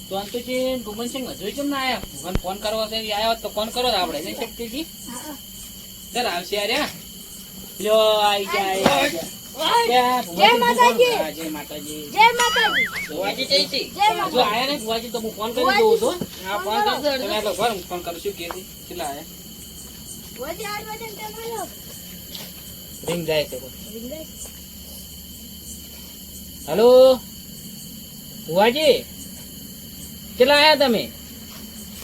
તો અંતુજી ડુમનસિંહ હજુ કેમ ના આયા? મને ફોન કરવો છે, આયો તો ફોન કરો આપણે નહીં શક્તિજી. સર આવશે યાર. લ્યો આઈ જાય. જય માતાજી. જય માતાજી. જય માતાજી. ભુવાજી જય શ્રી. જો આયા ને ભુવાજી તો હું ફોન કરી દઉં છું. હા ફોન કરજો. તમે તો ઘર ફોન કરું છું કે કેટલા આયા? ભુવાજી આજ વજન કેમ આવ્યો? રિંગ જાય છે. રિંગ જાય. હેલો ભુવાજી કેટલા આયા તમે?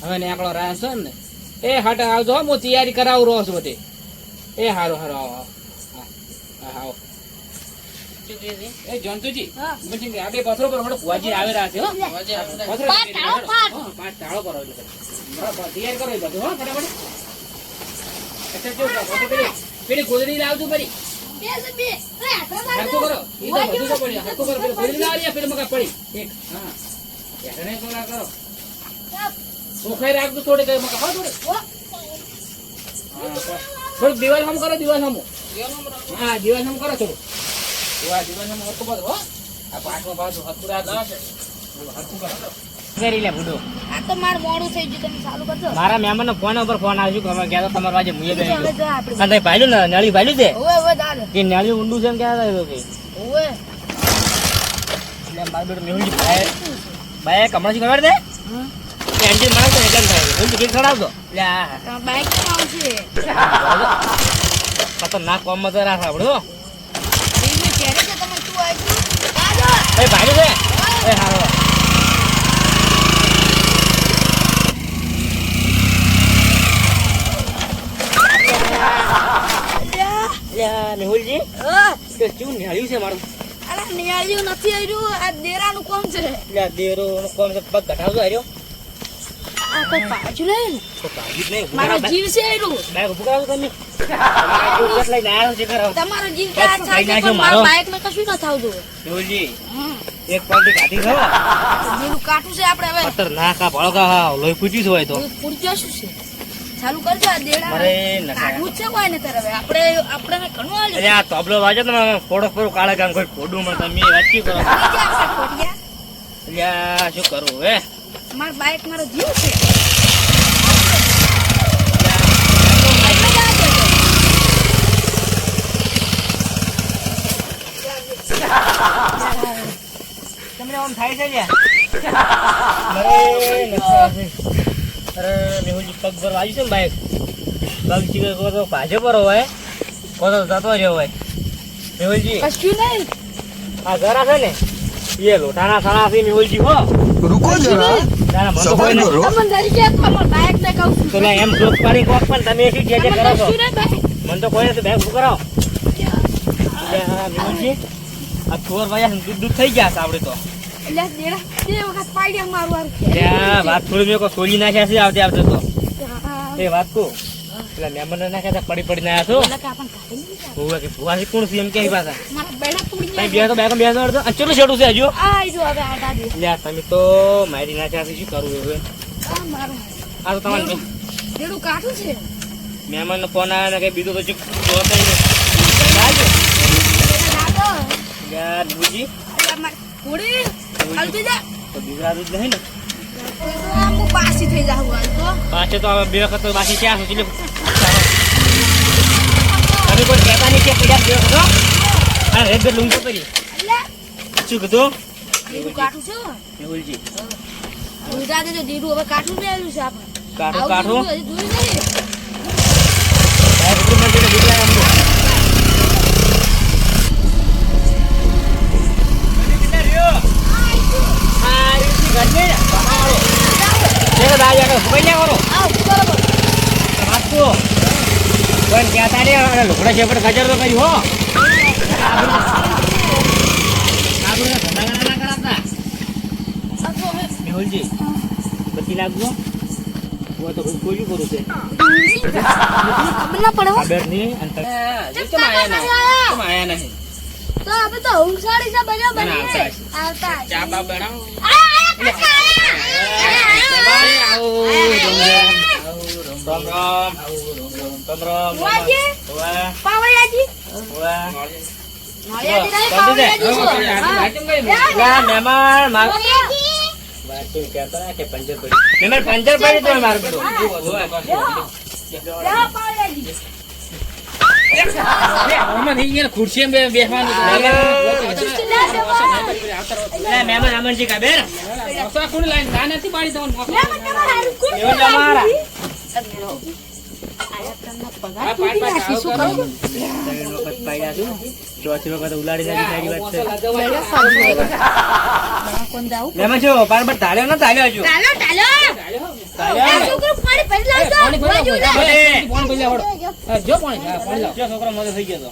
હવે ને આકડો રહ્યા છો ને? એ હાટ આવજો, હું તૈયારી કરાવું રહો છું બધી. એ હારું હારું આવો આવો. એ જંતુજી આ બે પથરો પર ભુવાજી આવી રહ્યા છે. પાંચ તાળો પર તૈયાર કરો બધું. હો ફટાફટ. પેલી ગોદડી લાવજો ફરી. હરકું કરો. એ તો બધું તો પડ્યું. હરકું કરો. પેલી ગોદડી લાવી પેલી મકા પડી એક. હા એને કરો. ઓખાઈ રાખજો થોડી કઈ મકા. થોડુંક દિવાલ હમ કરો. દિવાલ હમ. હા દિવાલ હમ કરો થોડું. દિવાલ હમ હરકું કરો. હો આ પાછમાં પાછું હરકું રાખજો. હરકું કરો. કરી લે બુડો. આ તો માર મોડું થઈ ગયું, તમે ચાલુ કરજો. મારા મહેમાન નો ફોન ઉપર ફોન આવ્યો કે અમે ગયા તો તમારા વાજે મુએ બેન. હવે જો આપણે. અને ભાઈલું ને નાળી ભાઈલું દે. ઓવે દાલ. કે નાળી ઊંડું છે એમ કહેતા હતો કે. ઓવે. એટલે માર બેટો મેહુલજી ભાઈ કમળાજી ખબર દે? કે એન્જિન મારતો એટલે થાય. હું ટિકિટ ખડાવતો. એટલે આ બાઈક માં આવશે. ખતરનાક કોમમાં તો રાખ આપણો. બીજું ક્યારે છે તમે શું આવ્યું? એ ભાઈલું દે. એ હારો. મેહુલજી તો શું નિહાળ્યું છે મારું? અરે નિયાળ્યું નથી આવ્યું, આ દેરાનું કોમ છે. એટલે દેરો નો કોમ છે. પગ ઘટાવજો આવ્યો. આ કોઈ પાછું નહીં ને? તો ભાજી નહીં. મારો જીવ છે આવ્યું. બાઈક ઉભું કરાવો તમે. લઈને આવ્યો છે કરાવો. તમારો જીવ ક્યાં છે? પણ મારા બાઈક ને કશું ના થાવ દો. મેહુલજી એક પાલટી કાઢી ખાવ. જીવ કાટું છે આપણે હવે. ખતરનાક આ ભળકા લોહી ફૂટ્યું હોય તો પૂરજો શું છે? ચાલુ કરજો આ દેડા. અરે નકા કાઢવું જ છે કોઈ ને તારે હવે. આપણે ઘણું આલ્યું. અરે આ તબલો વાજે ને ફોડો ફોડો કાળા કામ કોઈ ફોડું મને તમે વાતચી કરો. થઈ ગયા આપણે ખોટિયા. એટલે આ શું કરવું હવે? મારો બાઈક મારો જીવ છે. તમને આમ થાય છે લ્યા. અરે મેહુલજી પગ પર વાગ્યું છે ને બાઈક. પગ ચીકર કો તો ભાજે પર હોય કો તો જતો રહ્યો હોય. મેહુલજી કશું નહીં. આ જરા છે ને એ લોટાના સાણા છે મેહુલજી. હો रुको जरा सफाई करो તમને ધરી ગયા તો મારા બાઈક ને કહું છું. તો લે એમ જોક પાડી કોક પણ તમે શું જે કરો છો? કશું નહીં બાઈક. મને તો કોઈ નથી. બેગ ઉભું કરાવો. મેહુલજી આ ચોર વાયા દૂધ થઈ ગયા છે આપણે તો. એટલે દેડા બે વખત પાડ્યા મારું ત્યાં વાત થોડી મેં કોઈ સોલી નાખ્યા છે આવતે આવતે તો. એ વાત કહું પેલા મહેમાન નાખ્યા હતા પડી પડીને આવ્યા છો. હોવે કે ભુવાજી કોણ છે એમ કે પાછા મારા બેડા તોડી તમે બે તો બેગમ બેસો તો ચલો છેડું છે હજુ. આ જો હવે આ દાદી. લ્યા તમે તો મારી નાખ્યા છે. શું કરવું હવે? આ મારો આ તો તમારે દેડું કાઠું છે. મહેમાન નો ફોન આવ્યો ને કઈ બીજું તો ચૂક જોતા ભુજી થોડી હલતી જા. તો બીજા જ નહીં ને હું પાછી થઈ જાઉં હાલ તો. પાછે તો હવે બે વખત તો બાકી ક્યાં સુધી તમે કોઈ કહેતા નહીં કે પીડા બે વખત હા રેત બેટ લૂંગો પડી. એટલે શું કીધું દેડું કાઠું છે. મેહુલજી ગુજરાતે તો દેડું હવે કાઠું બી આવ્યું છે આપણે. કાઠું કાઠું હજી જોયું નહીં. લુકડા છે પણ ગજર તો કર્યું હો. મેહુલજી બધી લાગજો. તો કોઈ કરું છે ખબર ના પડે હો. ખબર નહીં. આયા નહીં તો આપણે તો ઊંઘસાડી છે બધા બની આવતા આવતા ચા બા બનાવો. વાજી પાવળિયાજી નોળિયાજી નહીં પાવળિયાજી છો. મહેમાન મેમન પંચર પડી તો મારું બધું. જા પાડેજી. આમાં થઈ ગયા ને ખુરશીમાં બેસવાનું હતું. લે મેમન અમનજી ખબર મોસા કોણ લાઈન ના નથી પાડી તમને મોસા. લે મને તમારા હારું કોણ એવું તમારા. આયા તમને હા, પગાર પાડ, તૂટી પાડ, નાખી શું આવું કરું? ત્રણ વખત પાડ્યા છું. ચોથી વખત ઉલાડી નાખી તારી વાત છે. કોણ જાઉં? મેમન જો પારબત ધાલ્યો ન ધાલ્યો હજુ. ચાલો ચાલો આ છોકરો પાણી ભરી લાવજો. બાજુ લે. પાણી ભરી લાવો. હા, જો પાણી, હા, પાણી લાવો. જો છોકરો મોટો થઈ ગયો તો.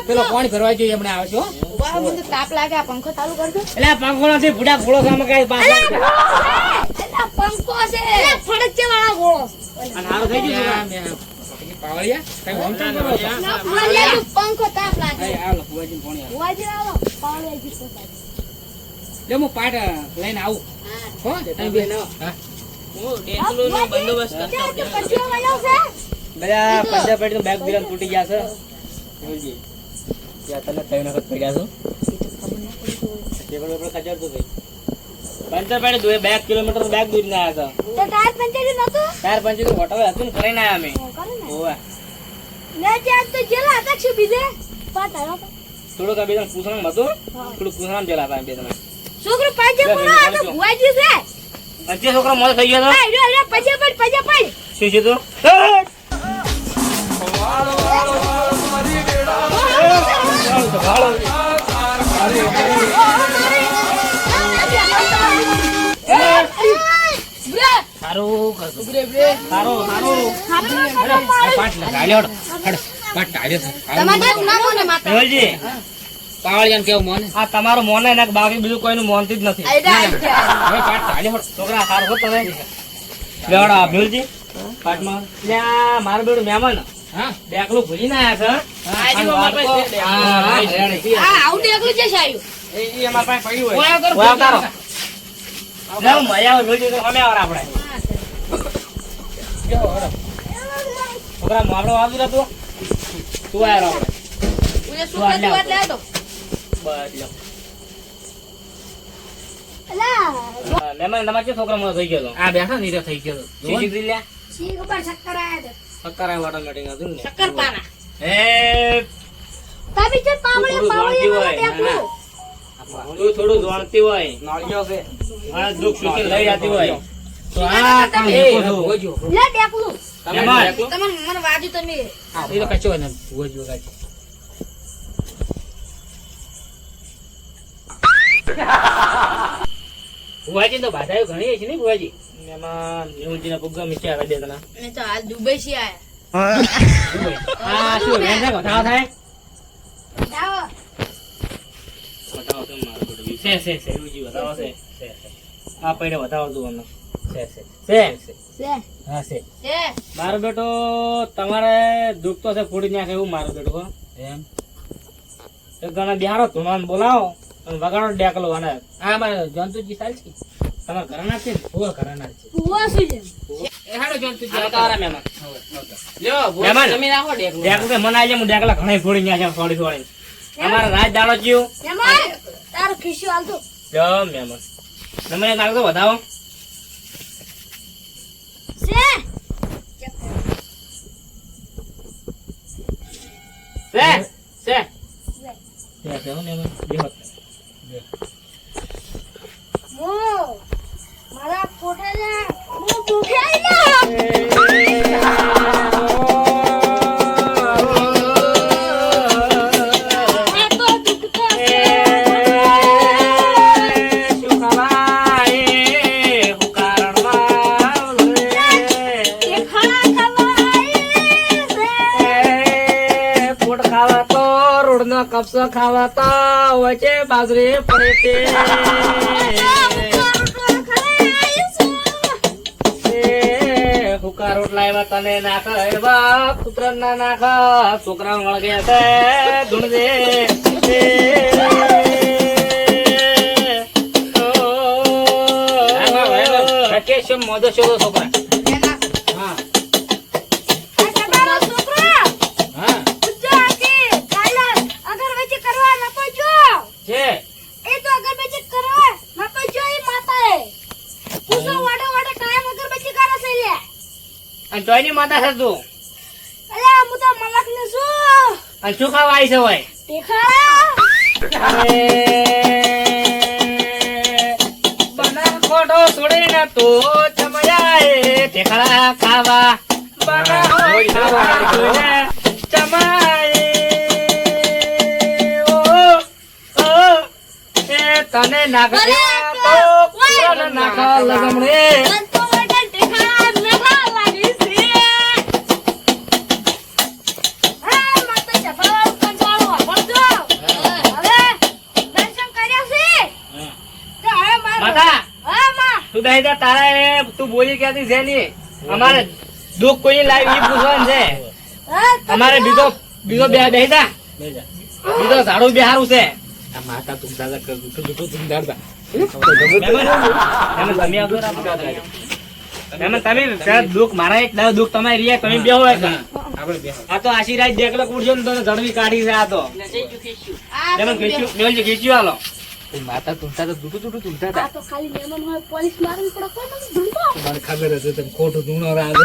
પેલો પાણી ભરવા જોઈએ હમણાં આવે છે હો. વાહ, મને તાપ લાગે. આ પંખો ચાલુ કરજો. એટલે આ પંખો નથી ભૂડા ફોડો સામે કઈ અલા, પાછળ. અલા, પંખો છે. અલા, ફડકે વાળા ગોળો. અને હારું થઈ ગયું આ મેં પાવળિયા કઈ વંચાણ કરો છો? ફળિયાનો પંખો તાપ લાગે. આ આલો, ફુવાજીને પાણી આલો. વાજી આવો. પાવળિયાજી પોતાય. લે હું પાટ લઈને આવું હા. હો તમે બે હા બંદોબસ્ત કરતા પછી વાળો છે. બધા પંદર પેટી તો બેગ બિરન તૂટી ગયા છે. જોજી. ત્યાં તમે ત્રણ વખત પડ્યા છો. ટેબલ ઉપર કચડતું ભાઈ. પંદર પેટી દો 2 કિલોમીટર બેગ દૂર ના આવ્યા તો ટાયર પંચર નતો. હતા. 4 5 હોટલ હતું ને કરીને આયા અમે. કરે ને. ઓવા. લે ત્યાં તો જેલા હતા છે બીજે. પાટા હતો. થોડુંક આ બે જણ પૂછવાનું હતું. થોડુંક પૂછવાનું જેલા હતા બે જણ. છોકરો પાજે પડો આ તો ભુવાજી છે. પંચે છોકરો મોડો થઈ ગયો તો. આ રે રે પજે પડ. શું છે તો? સારું કરશું. સારું સારું. પાટ લગાડ્યો હડ પાટ ટાળ્યો છે તમારે ના કોને માતા. મેવલજી, પાવળિયાને કેવું મને આ તમારું મોન ને બાકી બીજું કોઈનું મોનતી જ નથી. હવે પાટ ટાળ્યો હડ છોકરા સારું હો તમે. લેવડા મેવલજી પાટમાં. લ્યા મારું બેડું મહેમાન હા બેકલું ભૂલી ના આવ્યા છે. આ આઉટ એકલું છે સાયું. એ અમારા પાસે પડ્યું હોય. ઓયા કરો ઓયા ઉતારો. જાઓ મજા આવે મેવલજી તો અમે આવો આપણે. છોકરા મામલો આવી રહ્યો તું આવ્યો આપણે. ઉને સુકા તું વાત લે તો. બસ લ્યો. અલા મહેમાન તમારે કે છોકરા મોડો થઈ ગયો તો. આ બેઠા નીરે થઈ ગયો શું શીખી લ્યા? સી ખબર શક્કર આયા શક્કર આવ્યો ઓટોમેટિક હતું ને. શક્કર પાના. એ તાબી છે પાવળે થોડું પાવળે જાણતી હોય. દેખું. તું થોડું જાણતી હોય. નાળિયો છે મારા દુઃખ સુખી લઈ જતી હોય તો આ કામ એ હેકો છું. ભોજો લે દેખલું. મહેમાન. તમે મને વાજુ તમે. એ તો કચો ને ભોજો કાચો ભુવાજી તો બાધાયો ઘણી છે ને ભુવાજી મહેમાન મેહુલજીના પુગ્ગા મીઠા આવે બે જણા. મેં તો હાલ દુબઈ થી આયા. આ શું રેન છે કથા થાય? જાઓ. બતાવો તો મારો બેટો. છે મેહુલજી બતાવો છે. આ પૈડે બતાવો તું અમને. છે. લે હા છે. એ મારો બેટો તમારે દુઃખ તો છે ફોડી નાખે એવું મારો બેટો હો. એમ એક ગણા બિહારો ધુમાન બોલાવો અને વગાડો ડેકલો અને આ મારે જંતુજી સાલ છે તમારા ઘરના છે ને? ભુવા ઘરાના છે ભુવા શું છે? એ હાડો જંતુજી આ તો આરા મહેમાન. લ્યો ભુવા મહેમાન. તમે રાખો ડેકલું ડેકલું કે મને આજે હું ડેકલા ઘણા ફોડી નાખ્યા થોડી. અમારા રાજ દાડો જ્યું. એમાં તારો ખિસ્યો હાલતો. જો મહેમાન તમે નાખતો બતાવો. છે છે છે હો મહેમાન. બેહો. મો મારા ફોટા ને મો દુખાઈ ના. આ તો દુખતો છે. શું ખવાય હું કારણમાં એ ખરા ખવાય છે. ફૂટ ખાવા તો રોડ નો કપસો ખાવા તો વચ્ચે બાજરી પડે તે હુકા રોટલા એવા તને નાખ એવા પુત્ર ના નાખ છોકરા વળગે છે ધૂણજે કેશવ મોદો શોધો છોકરા. હા હા છે. ચોયની માતા છે તું અલ્યા હું તો મલકને છું અને શું ખાવા આવી છે હોય ટેકા બના ખોટો છોડીને તો ચમયાએ ઠેકાણા ખાવા બના ખાવા જોઈને ચમાએ ઓ એ તને નાખ્યા તો પૂરણ નાખા લગમણે મન તો વડે ટેકા મેઘા લાગી છે હા માતા ચપળ કંટાળો પડજો હવે દર્શન કર્યા છે તો હવે માતા હા માં તું દઈ દે તારા એ તું બોલી ક્યાંથી છે ની અમારે દુઃખ કોઈ લાવી ઈ પૂછવાનું છે હા અમારે બીજો બે બેહી જા બીજો ઝાડુ બે હારું છે આ માતા તું દાદા કર તું દાદા તમે આવજો ને આપણે તમે પેલા દુઃખ મારા એક દાવ દુઃખ તમારી રહ્યા તમે બે હોય કાં? આપણે બે આ તો આશીર્વાદ દેખલો કુડજો ને તો ઝડવી કાઢી છે આ તો તમે ખીચ્યું મેલજી ખીચ્યું હાલો માતા તું દાદા દૂટું આ તો ખાલી મહેમાન હોય પોલીસ મારવી પડે કોઈ મને ધૂંધો મને ખબર હશે તમે ખોટું ધૂણો રાજો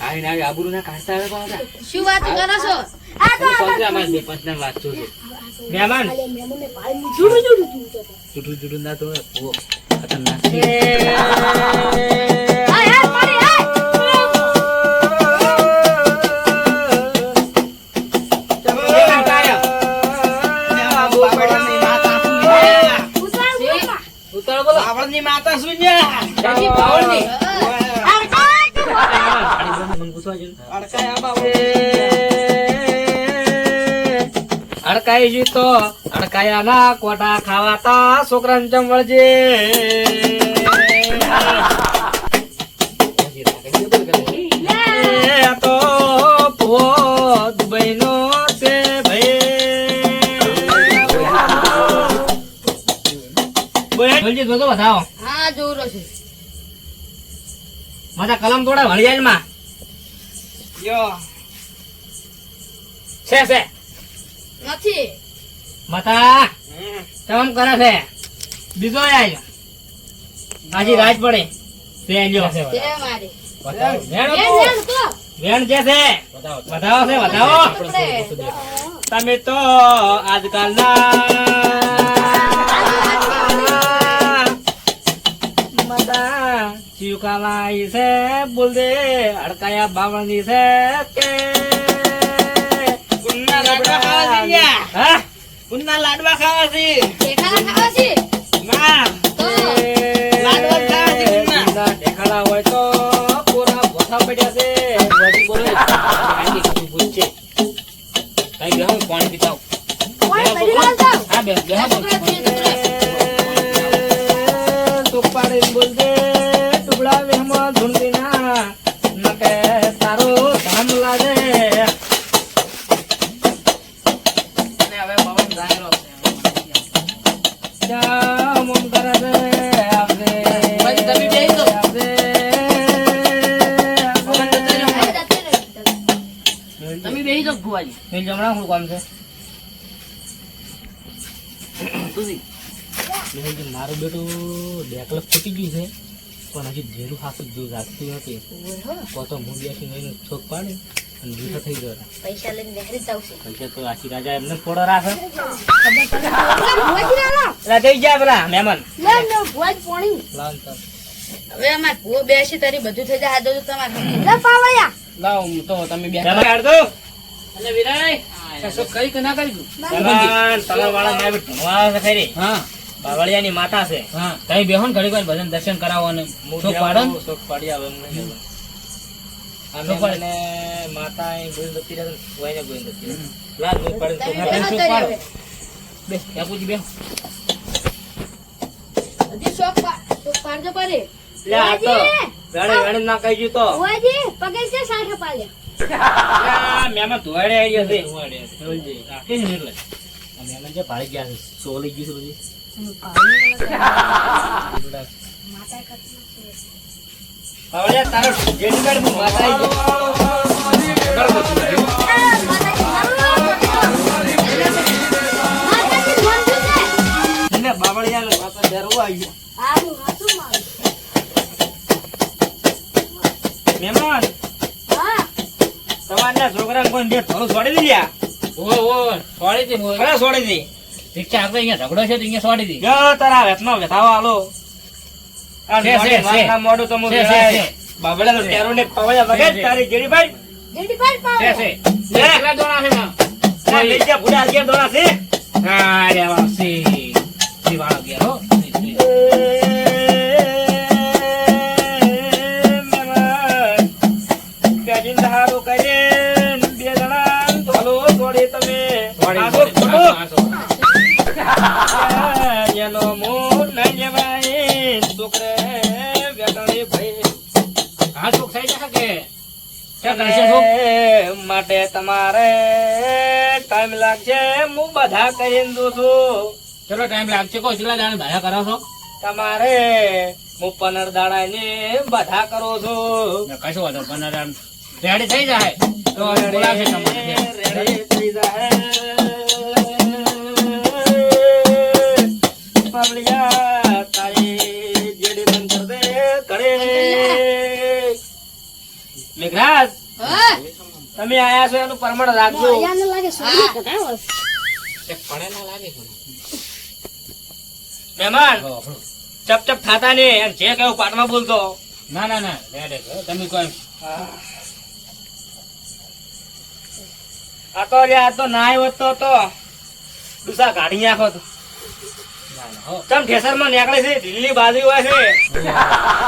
આવીને આવી આબરૂ ના કાઢતા આવે પાછા શું વાત કરો છો આ તો અમારે બે પાંચ ના વાત છું મહેમાન ખાલી મહેમાનને પાણી જુડું જુઠું ના તો ઓ ખતરનાક છે હાય હાય મારી હાય ઉતાર બોલો આવડની માતા શું છે ચાકી પાવડની અડકાઈ જી તો અડકાયા ના કોટા ખાવાતા છોકરાને જમવળજે એ તો ભો દુબઈનો છે ભાઈ જોતો બતાવો હા જોઉં રહ્યો છું મારા કલમ થોડા વળી જાય માં છે નથી માતા તમ કરે છે બીજો આયો હાજી રાજ પડે તે લ્યો તે મારી વેણ એ તો વેણ જે છે બતાવો છે બતાવો તમે તો આજકાલના માતા ચીકાલાઈ છે બોલ દે અડકાયા બાવળની છે કે ઉન્ના લાડવા ખાવા છે હા ઉન્ના લાડવા ખાવા છે ટેકા ખાવા છે ના તો લાડવા ખાવા છે ઉન્ના દેખાડા હોય તો પૂરા ભોથા પડ્યા છે વળી બોલો આની કશું પૂછે કઈ બેહો પાણી પીતાવ કોઈ બધી વાત જાવ હા બે બેહો ટુકડે બોલ દે ટુકડા વેહમાં ધૂંધી ના નકે તારો ધામ લાગે અને હવે પવન જાહેરો જા મમ કરે દે આપને ભાઈ તમે બેહી જાઓ. આપને તમે બેહી જાવ ભુવાજી મેં જમણા હું કામ છે તુસી મારું બેટું ડેકલ ફૂટી ગયું છે પણ હજી જેરું ખાસું જો રાખતું નથી પોતો મૂંડિયાથી એનો છોક પાડે અને જૂઠો થઈ ગયો પૈસા લઈને બહેરી જાવ છે પૈસા તો આખી રાજા એમને થોડો રાખે ભુવાજી ના પેલા જઈ જાય પેલા મહેમાન લે લે ભુવાજ પોણી લાવ તો હવે અમાર ભુવો બેસી તારી બધું થઈ જાય આ તો તમારે લે પાવળિયા લાવ તો તમે બે મહેમાન કાઢ દો અને વિરાય કશું કઈ કે ના કરી મહેમાન તમારા વાળા મેં ભણવા આવે છે ખરી હા બાવળિયાની માતા છે હા કઈ બેહો ને ઘડી વાર ભજન દર્શન કરાવો અને શોક પાડો ને. શોક પાડી આવે એમને શોક અમે પાડે. મને માતા અહીં ગોવિંદતી રહે વહીને ગોવિંદતી રહે લાજ નહીં પડે તો તમે ખાતે બેહો શોક તારી પાડો. હવે. બે બાપુજી બેહો હજી શોક પાડજો પરે લે આ તો વેણે વેણે ના કહી ગયું તો ભુવાજી પગે છે સાઠ પાલ્યા આ મહેમાન ધોવાડે આવી ગયા છે ધોવાડે. સમજી. રાખી ને એટલે આ મહેમાન જે ભાળી ગયા છે સો લઈ ગયું છે બધી માતા કરતી હવે તારો જેટલું હું માતા આવી ગઈ. એટલે બાવળિયાને માતા ડરવું આવી ગયું. મહેમાન હા તમારના છોકરાને કોઈ બે થોડું છોડી દીધા ઓ સોડી દી મોય કયા છોડી દી રિક્ષા આગળ અહીંયા ઝઘડો છે તો અહીંયા સોડી દી જો તારા વેતનો વેતાવો આલો આ છે, મોડી છે, માથા મોઢું તો છે, છે, છે. બાબડા તો ટેરો ને ખવાયા વગર છે. તારી ગેડીભાઈ જેડી પાડ પાવ છે છે કેટલા દોણા છે માં આ લેજ્યા ભૂડા અગિયાર દોડા છે હા રે વાસી દીવાળો ગયો હો મહેમાન પ્યાજીને દહાડો કરીને બે જણા ધોલો છોડી તમે આસો ખોટો. જેનો મૂળ ન જવાય છોકરે વેટણી ભાઈ હા સુખ થઈ જશે કે ક્યાં કરશે સુખ માટે તમારે ટાઈમ લાગશે હું બધા કરીને દઉં છું ચલો ટાઈમ લાગશે કો કેટલા દાણા ભાયા કરો છો તમારે હું 15 દાડા ને બધા કરો છો કશો વાંધો પણ રેડી થઈ જાય તો બોલાવશે તમારે રેડી થઈ જાય પાવલિયા તારી જેડી બંધ કર દે ઘરે મેઘરાજ હા તમે આયા છો એનું પરમાણ રાખજો યાને લાગે સોડી કટાવો એક પડે ના લાગે મહેમાન ચપ ચપ થાતા ને એમ જે કહ્યું પાટમાં બોલતો ના ના ના રેડી તમે કોઈ આ તો લે આ તો ના આવ્યો તો ડુસા કાઢી નાખો તો ના ના હો ચમ ઠેસર માં નીકળે છે દિલ્હી બાજરી હોય છે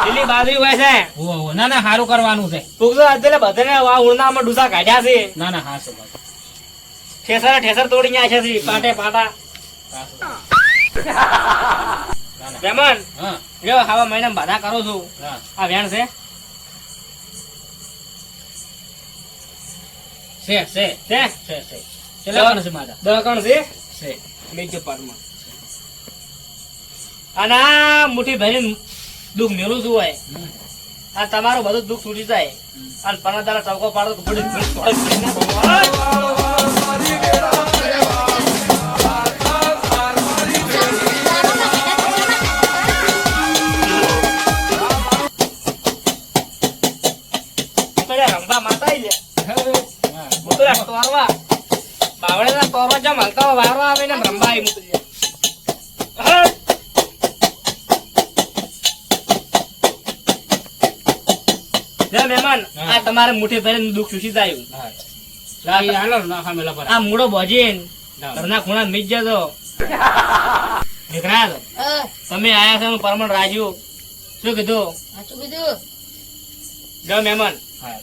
દિલ્હી બાજરી હોય છે ઓ ના ના સારું કરવાનું છે તું તો અત્યારે બધાને આ ઉળનામાં ડુસા કાઢ્યા છે ના ના હા શું ઠેસર તોડી નાખ્યા છે પાટે પાટા મહેમાન હા જો આવા મહિના બાધા કરો છું હા આ વેણ છે છે છે છે છે છે કેટલા કણ છે મારા દકણ છે છે મેજો પાટમાં અને આ મુઠ્ઠી ભરીને દુઃખ મેલું છું હોય આ તમારું બધું દુઃખ છૂટી જાય અને પનાદારા ચૌકો પાડો તો પડી રંબા માતા તોરવા બાવળેના તોરવા જમ હલકા વારો આવે ને રંબા આવી મૂકી મહેમાન આ તમારે મુઠ્ઠી ભરીને દુઃખ છૂટી જાય હાલો ના ખામેલા પર આ મૂળો ભજીને ઘરના ખૂણા મીજ જતો નીકળ્યા તો તમે આયા છો એનું પરમણ રાજ્યું શું કીધું સાચું કીધું જો મહેમાન હા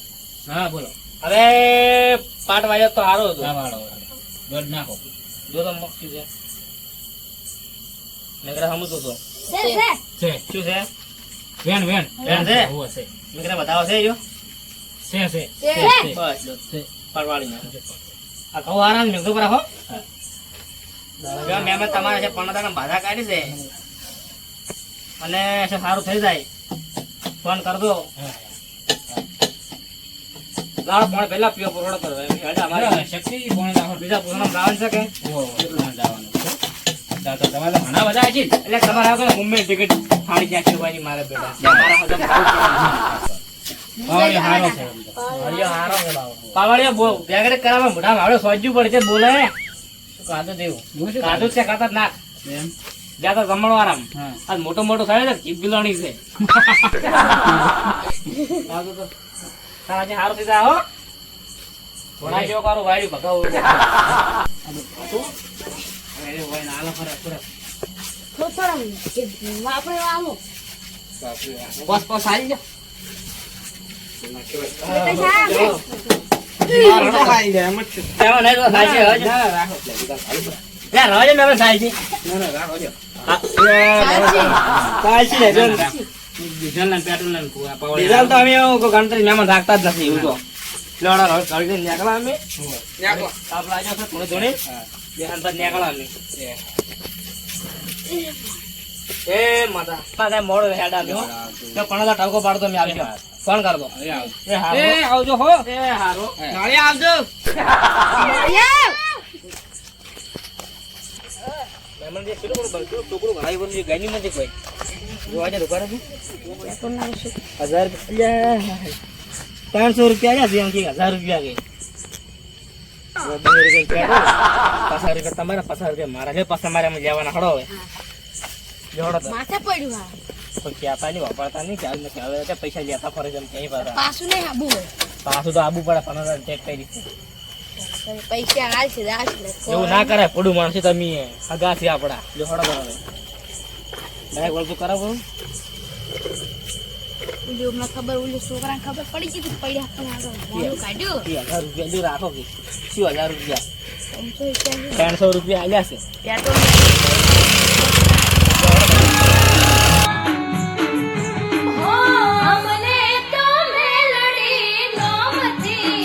હા બોલો હવે પાટ વાળ્યો તો સારો હતો ના વાળો દોડ નાખો જો તો મક્ષી છે નીકળ્યા સમજતો હતો છે છે શું છે વેણ વેણ વેણ છે? હોવે છે નીકળ્યા બતાવો છે જો છે છે છે બસ જો છે પાટ વાળી નાખો આ કહું આરામ મેઘો પર રાખો જો મહેમાન તમારે છે પણદાના બાધા કાઢી છે અને છે સારું થઈ જાય ફોન કરજો હા લાડો પણ પેલા પીવો પૂરો કરો એટલે અમારે બરાબર, શક્તિ કોણ રાખો બીજા પૂછવાનું લાવવાનું છે કે કેટલું જવાનું છે તો તમારે ઘણા બધા છે એટલે તમારે આગળ મુંબઈ ટિકિટ ફાડી જાય છે ભાઈ મારે બેટા ત્યાં મારા હજમ પાવડી હારો છે પાવળિયો હારો છે બાબા પાવળિયો બો બેગડે કરાવવા મોઢા માવડે સોજ્યું પડે છે બોલે કાદો દેવું કાદુ છે કાતર નાખ એમ જ્યાં તો જમણો આરામ હા આ મોટો મોટો થાય છે જીભ ગિલાણી છે કાદુ તો તારા જે હારું થઈ જાય હો ઘોડા જેવો કારું વાયરું ભગાવું થોડું આપણે આવું બસ બસ આવી જા એમાં નહીં તો થાય છે હજ. લે, રવા દે ને હવે થાય છે. હા, થાય છે ને, જો ને. ડીઝલ ના પેટ્રોલ ના પાવડી ડીઝલ તો અમે એવું કોઈ ગણતરી મહેમાન રાખતા જ નથી એવું તો લેવડા રવા કાઢી દઈને નીકળા અમે તાપ લાગ્યો છે થોડી થોડી બેહાન બાદ નીકળા અમે એ માતા પાછા મોડો હેડ આવ્યો હો. તો પણ ટાવકો પાડતો મેં આવી ફોન કરતો એ હારો આવજો હો એ હારો નાળે આવજો મહેમાન જે કેટલું બધું બનતું ટુકડું ભરાઈ બધું જે ગાયની નથી કોઈ જોવા જાય દુકાને 1000 રૂપિયા 300 રૂપિયા આલ્યા છે એમ કે 1000 રૂપિયા કે 50 રૂપિયા તમારા 50 રૂપિયા મારા છે પાછા મારે અમે લેવાના હડો હવે જોડો તો માથે પડ્યું હા કોઈ કહેતા નહીં વાપરતા નહીં ચાલ નથી હવે તો પૈસા લેતા ફરે છે એમ ક્યાંય પાછા પાછું નહીં આબુ હોય પાછું તો આબુ પડે 50,000 ટેક કરી દીધું પૈસા હાલ છે એવું ના કરે પડું માણસ તમે હગા છે આપડા જો હડો બરાબર બેગ વળતું કરાવો મને ખબર ઓલી છોકરાને ખબર પડી ગઈ કે પડ્યા પણ આગળ મોઢું કાઢ્યું 1000 રૂપિયા જો રાખો કે 1000 રૂપિયા 500 રૂપિયા 300 રૂપિયા આલ્યા છે પેટ્રોલ